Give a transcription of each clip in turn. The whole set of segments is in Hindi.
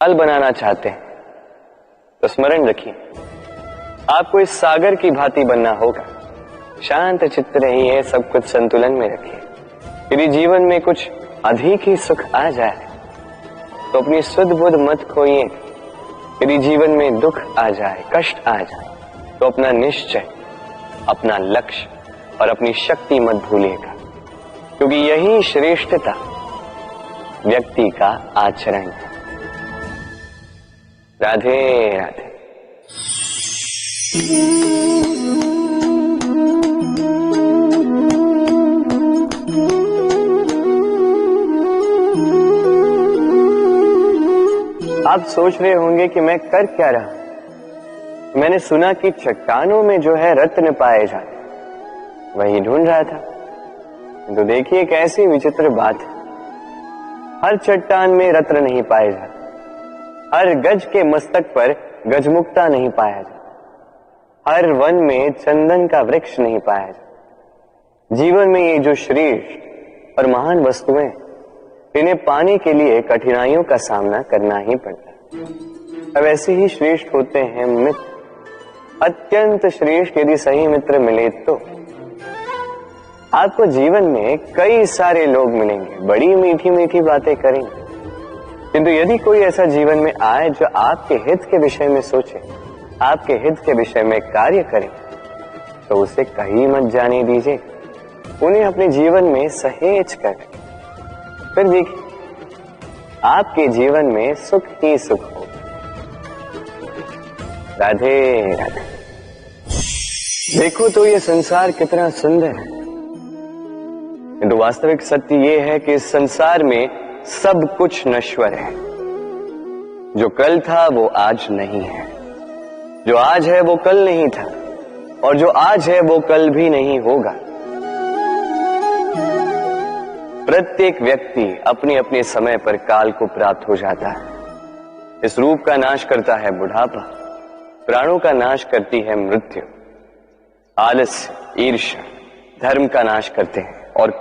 हाल बनाना चाहते हैं तो स्मरण रखिए, आपको इस सागर की भांति बनना होगा। शांत चित्त रहिए, सब कुछ संतुलन में रखिए। यदि जीवन में कुछ अधिक ही सुख आ जाए तो अपनी सुध बुध मत खोइए। यदि जीवन में दुख आ जाए, कष्ट आ जाए तो अपना निश्चय, अपना लक्ष्य और अपनी शक्ति मत भूलिएगा, क्योंकि यही श्रेष्ठता व्यक्ति का आचरण है। राधे राधे। आप सोच रहे होंगे कि मैं कर क्या रहा। मैंने सुना कि चट्टानों में जो है रत्न पाए जाते, वही ढूंढ रहा था। तो देखिए कैसी विचित्र बात है। हर चट्टान में रत्न नहीं पाए जाते, हर गज के मस्तक पर गजमुक्ता नहीं पाया जाता, हर वन में चंदन का वृक्ष नहीं पाया जाता। जीवन में ये जो श्रेष्ठ और महान वस्तुएं, इन्हें पाने के लिए कठिनाइयों का सामना करना ही पड़ता है। अब ऐसे ही श्रेष्ठ होते हैं मित्र। अत्यंत श्रेष्ठ यदि सही मित्र मिले तो आपको जीवन में कई सारे लोग मिलेंगे, बड़ी मीठी मीठी बातें करेंगे, किंतु यदि कोई ऐसा जीवन में आए जो आपके हित के विषय में सोचे, आपके हित के विषय में कार्य करे, तो उसे कहीं मत जाने दीजिए। उन्हें अपने जीवन में सहेज कर, फिर देखिए आपके जीवन में सुख ही सुख हो। राधे राधे। देखो तो ये संसार कितना सुंदर है, किंतु वास्तविक सत्य ये है कि इस संसार में सब कुछ नश्वर है। जो कल था वो आज नहीं है, जो आज है वो कल नहीं था, और जो आज है वो कल भी नहीं होगा। प्रत्येक व्यक्ति अपने अपने समय पर काल को प्राप्त हो जाता है। इस रूप का नाश करता है बुढ़ापा, प्राणों का नाश करती है मृत्यु, आलस्य, ईर्ष्या धर्म का नाश करते हैं, और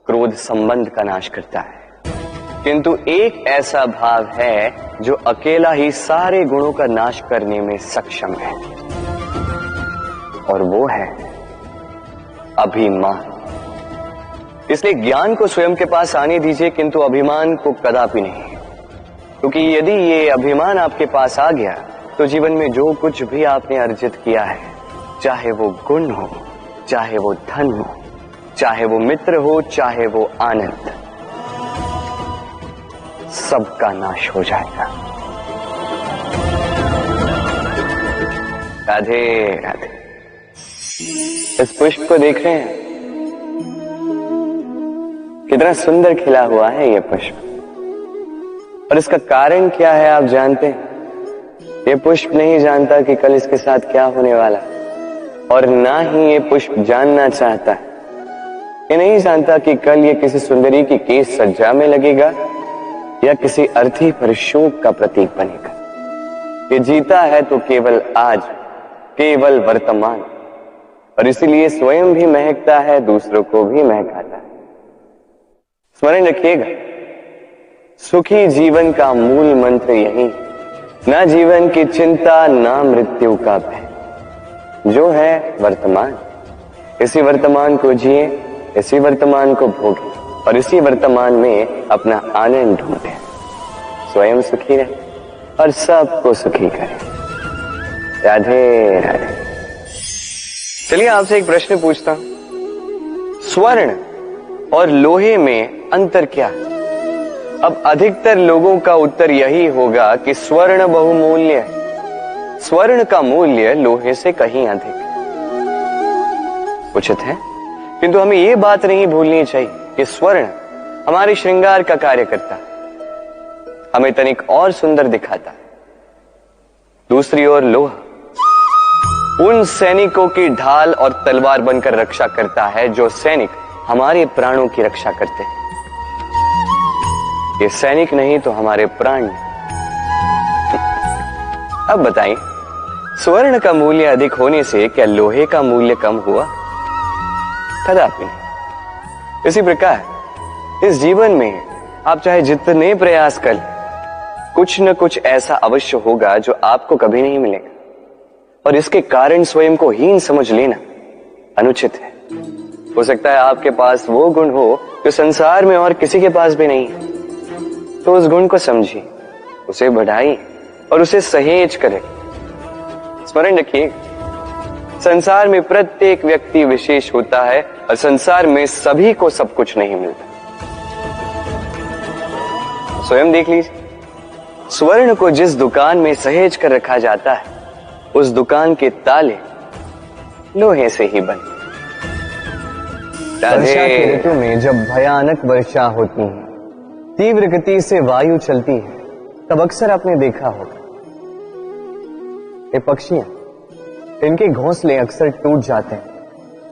क्रोध संबंध का नाश करता है। किंतु एक ऐसा भाव है जो अकेला ही सारे गुणों का नाश करने में सक्षम है, और वो है अभिमान। इसलिए ज्ञान को स्वयं के पास आने दीजिए, किंतु अभिमान को कदापि नहीं, क्योंकि यदि ये अभिमान आपके पास आ गया तो जीवन में जो कुछ भी आपने अर्जित किया है, चाहे वो गुण हो, चाहे वो धन हो, चाहे वो मित्र हो, चाहे वो आनंद, सबका नाश हो जाएगा। राधे राधे। इस पुष्प को देख रहे हैं, कितना सुंदर खिला हुआ है ये पुष्प, और इसका कारण क्या है आप जानते हैं? ये पुष्प नहीं जानता कि कल इसके साथ क्या होने वाला, और ना ही ये पुष्प जानना चाहता है। ये नहीं जानता कि कल ये किसी सुंदरी की केश सज्जा में लगेगा या किसी अर्थी पर शोक का प्रतीक बनेगा। ये जीता है तो केवल आज, केवल वर्तमान, और इसीलिए स्वयं भी महकता है, दूसरों को भी महकाता है। स्मरण रखिएगा, सुखी जीवन का मूल मंत्र यही, ना जीवन की चिंता, ना मृत्यु का भय, जो है वर्तमान। इसी वर्तमान को जिए, इसी वर्तमान को भोगे, और इसी वर्तमान में अपना आनंद ढूंढे। स्वयं सुखी रहे और सबको सुखी करे। राधे राधे। चलिए आपसे एक प्रश्न पूछता हूं, स्वर्ण और लोहे में अंतर क्या है? अब अधिकतर लोगों का उत्तर यही होगा कि स्वर्ण बहुमूल्य है, स्वर्ण का मूल्य लोहे से कहीं अधिक उचित है। किंतु हमें ये बात नहीं भूलनी चाहिए कि स्वर्ण हमारे श्रृंगार का कार्य करता है, हमें तनिक और सुंदर दिखाता है। दूसरी ओर लोहा उन सैनिकों की ढाल और तलवार बनकर रक्षा करता है जो सैनिक हमारे प्राणों की रक्षा करते हैं। ये सैनिक नहीं तो हमारे प्राण। अब बताइए, स्वर्ण का मूल्य अधिक होने से क्या लोहे का मूल्य कम हुआ? कदापि नहीं। इसी प्रकार इस जीवन में आप चाहे जितने प्रयास कर लें, कुछ न कुछ ऐसा अवश्य होगा जो आपको कभी नहीं मिलेगा, और इसके कारण स्वयं को हीन समझ लेना अनुचित है। हो सकता है आपके पास वो गुण हो जो संसार में और किसी के पास भी नहीं है, तो उस गुण को समझिए, उसे बढ़ाइए और उसे सहेज करें। स्मरण रखिए, संसार में प्रत्येक व्यक्ति विशेष होता है और संसार में सभी को सब कुछ नहीं मिलता। स्वयं देख लीजिए, स्वर्ण को जिस दुकान में सहेज कर रखा जाता है, उस दुकान के ताले लोहे से ही बने। वर्षा के ऋतु में जब भयानक वर्षा होती है, तीव्र गति से वायु चलती है, तब अक्सर आपने देखा होगा ये पक्षियां, इनके घोंसले अक्सर टूट जाते हैं,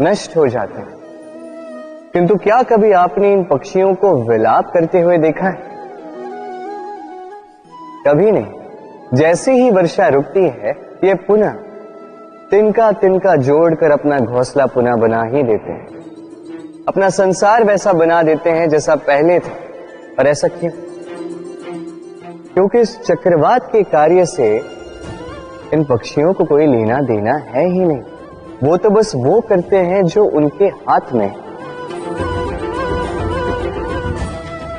नष्ट हो जाते हैं। किंतु क्या कभी आपने इन पक्षियों को विलाप करते हुए देखा है? कभी नहीं। जैसे ही वर्षा रुकती है, ये पुनः तिनका तिनका जोड़कर अपना घोंसला पुनः बना ही देते हैं, अपना संसार वैसा बना देते हैं जैसा पहले था। और ऐसा क्यों? क्योंकि इस चक्रवात के कार्य से इन पक्षियों को कोई लेना देना है ही नहीं। वो तो बस वो करते हैं जो उनके हाथ में है।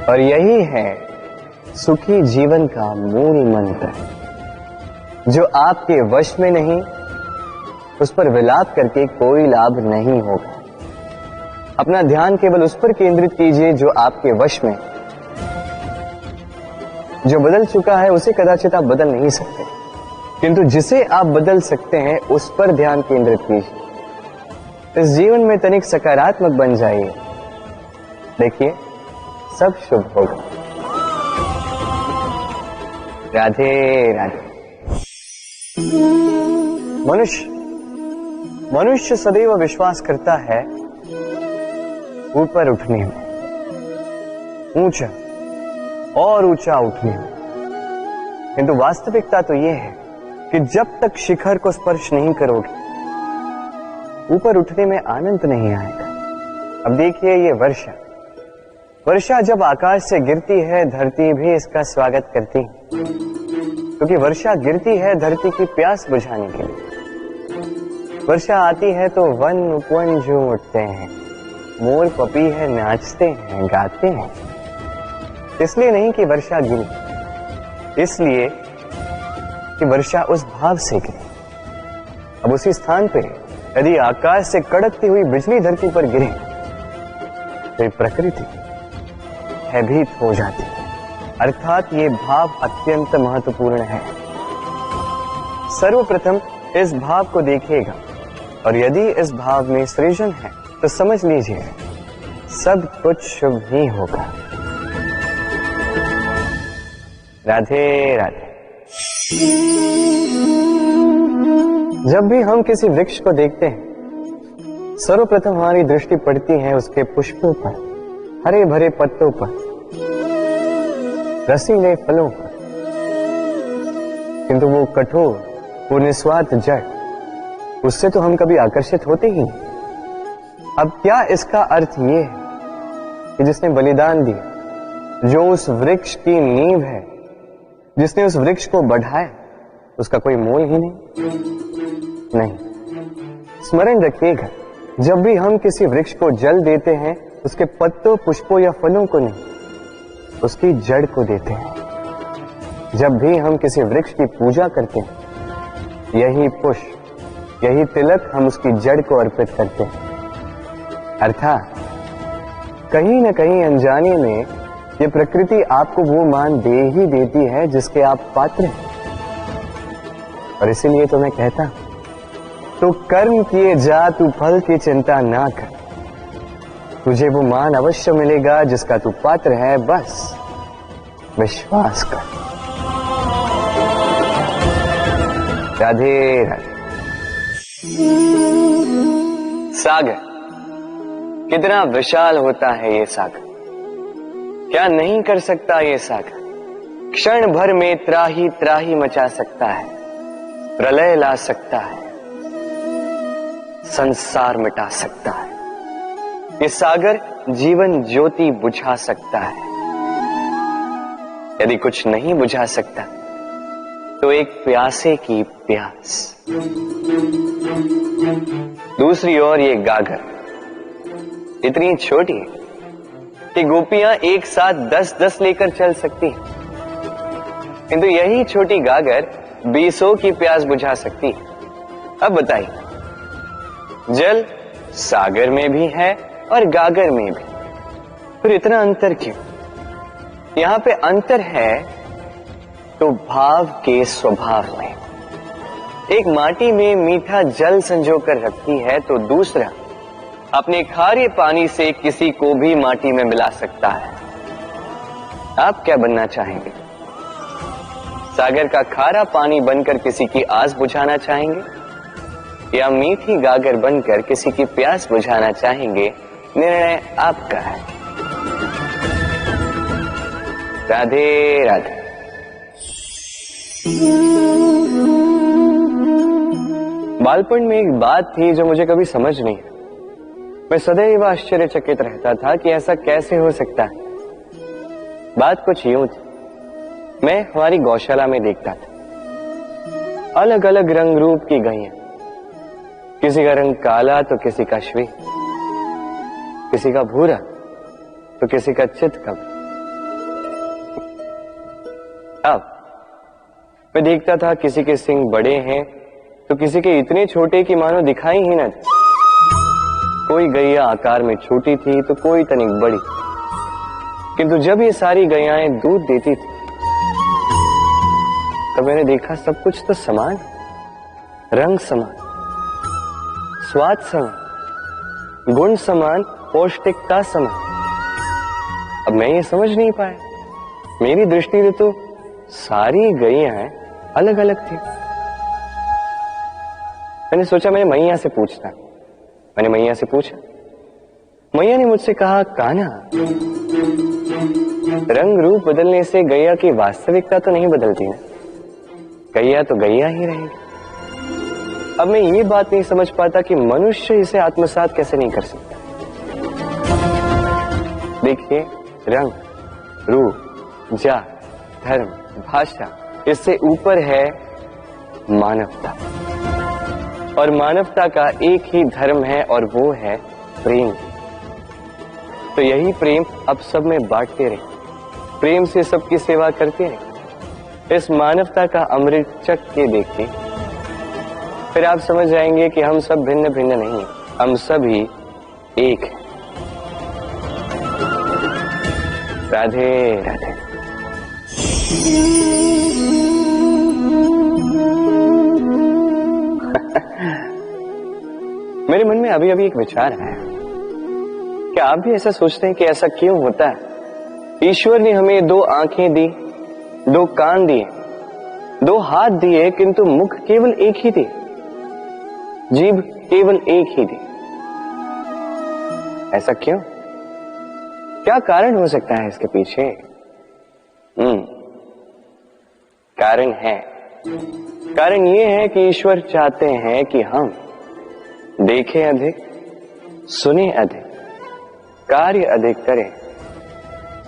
और यही है सुखी जीवन का मूल मंत्र। जो आपके वश में नहीं, उस पर विलाप करके कोई लाभ नहीं होगा। अपना ध्यान केवल उस पर केंद्रित कीजिए जो आपके वश में। जो बदल चुका है उसे कदाचित आप बदल नहीं सकते, किंतु जिसे आप बदल सकते हैं उस पर ध्यान केंद्रित कीजिए। इस जीवन में तनिक सकारात्मक बन जाइए, देखिए सब शुभ होगा। राधे राधे। मनुष्य सदैव विश्वास करता है ऊपर उठने में, ऊंचा और ऊंचा उठने में, किंतु वास्तविकता तो यह है कि जब तक शिखर को स्पर्श नहीं करोगे, ऊपर उठने में आनंद नहीं आएगा। अब देखिए ये वर्षा जब आकाश से गिरती है, धरती भी इसका स्वागत करती है, क्योंकि वर्षा गिरती है धरती की प्यास बुझाने के लिए। वर्षा आती है तो वन उपवन झूम उठते हैं, मोर पपी है नाचते हैं, गाते हैं। इसलिए नहीं कि वर्षा गिरी, इसलिए कि वर्षा उस भाव से गिरी। अब उसी स्थान पे यदि आकाश से कड़कती हुई बिजली धरती पर गिरे तो प्रकृति भयभीत हो जाती है। अर्थात ये भाव अत्यंत महत्वपूर्ण है। सर्वप्रथम इस भाव को देखिएगा, और यदि इस भाव में सृजन है तो समझ लीजिए सब कुछ शुभ ही होगा। राधे राधे। जब भी हम किसी वृक्ष को देखते हैं, सर्वप्रथम हमारी दृष्टि पड़ती है उसके पुष्पों पर, हरे भरे पत्तों पर, रसीले फलों पर, किंतु वो कठोर, वो निस्वार्थ जड़, उससे तो हम कभी आकर्षित होते ही नहीं। अब क्या इसका अर्थ ये है कि जिसने बलिदान दिया, जो उस वृक्ष की नींव है, जिसने उस वृक्ष को बढ़ाया, उसका कोई मोल ही नहीं। स्मरण रखिएगा, जब भी हम किसी वृक्ष को जल देते हैं, उसके पत्तों, पुष्पों या फलों को नहीं, उसकी जड़ को देते हैं। जब भी हम किसी वृक्ष की पूजा करते हैं, यही पुष्प, यही तिलक हम उसकी जड़ को अर्पित करते हैं। अर्थात कहीं न कहीं अनजाने में ये प्रकृति आपको वो मान दे ही देती है जिसके आप पात्र हैं। और इसीलिए तो मैं कहता हूं, तो कर्म किए जा, तू फल की चिंता ना कर, तुझे वो मान अवश्य मिलेगा जिसका तू पात्र है, बस विश्वास कर। राधे राधे। सागर कितना विशाल होता है ये सागर, क्या नहीं कर सकता ये सागर। क्षण भर में त्राही त्राही मचा सकता है, प्रलय ला सकता है, संसार मिटा सकता है। ये सागर जीवन ज्योति बुझा सकता है। यदि कुछ नहीं बुझा सकता तो एक प्यासे की प्यास। दूसरी ओर ये गागर इतनी छोटी है कि गोपियां एक साथ 10-10 लेकर चल सकती हैं, किंतु यही छोटी गागर 20 की प्यास बुझा सकती है। अब बताइए, जल सागर में भी है और गागर में भी, फिर इतना अंतर क्यों? यहां पे अंतर है तो भाव के स्वभाव में। एक माटी में मीठा जल संजो कर रखती है तो दूसरा अपने खारे पानी से किसी को भी माटी में मिला सकता है। आप क्या बनना चाहेंगे? सागर का खारा पानी बनकर किसी की आस बुझाना चाहेंगे या मीठी गागर बनकर किसी की प्यास बुझाना चाहेंगे? निर्णय आपका है। राधे राधे। बालपन में एक बात थी जो मुझे कभी समझ नहीं आई। मैं सदैव आश्चर्यचकित रहता था कि ऐसा कैसे हो सकता है। बात कुछ यूं थी, मैं हमारी गौशाला में देखता था अलग अलग रंग रूप की गैया, किसी का रंग काला तो किसी का श्वेत, किसी का भूरा तो किसी का चितकबरी। अब मैं देखता था किसी के सिंग बड़े हैं तो किसी के इतने छोटे कि मानो दिखाई ही न दे। कोई गैया आकार में छोटी थी तो कोई तनिक बड़ी, किंतु जब ये सारी गैयाएं दूध देती थी तब मैंने देखा सब कुछ तो समान, रंग समान, स्वाद समान, गुण समान, पौष्टिकता समान। अब मैं ये समझ नहीं पाया, मेरी दृष्टि में तो सारी गैयाएं अलग अलग थी। मैंने सोचा मैंने मैया से पूछता। मैंने मैया से पूछा, मैया ने मुझसे कहा, कान्हा, रंग रूप बदलने से गैया की वास्तविकता तो नहीं बदलती ना, गैया तो गैया ही रहेगी। अब मैं ये बात नहीं समझ पाता कि मनुष्य इसे आत्मसात कैसे नहीं कर सकता। देखिए, रंग, रूप, जात, धर्म, भाषा, इससे ऊपर है मानवता, और मानवता का एक ही धर्म है और वो है प्रेम। तो यही प्रेम अब सब में बांटते रहे, प्रेम से सबकी सेवा करते रहे। इस मानवता का अमृत चख के देखिए, फिर आप समझ जाएंगे कि हम सब भिन्न भिन्न नहीं, हम सभी एक हैं। राधे राधे। मेरे मन में अभी अभी एक विचार आया। क्या आप भी ऐसा सोचते हैं कि ऐसा क्यों होता है? ईश्वर ने हमें 2 आंखें दी, 2 कान दिए, 2 हाथ दिए, किंतु मुख केवल एक ही दिए, जीभ केवल एक ही दी। ऐसा क्यों? क्या कारण हो सकता है इसके पीछे? कारण ये है कि ईश्वर चाहते हैं कि हम देखें अधिक, सुने अधिक, कार्य अधिक करें,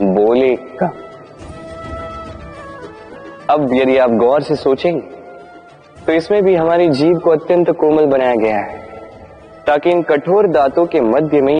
बोले कम। अब यदि आप गौर से सोचेंगे तो इसमें भी हमारी जीभ को अत्यंत कोमल बनाया गया है ताकि इन कठोर दांतों के मध्य में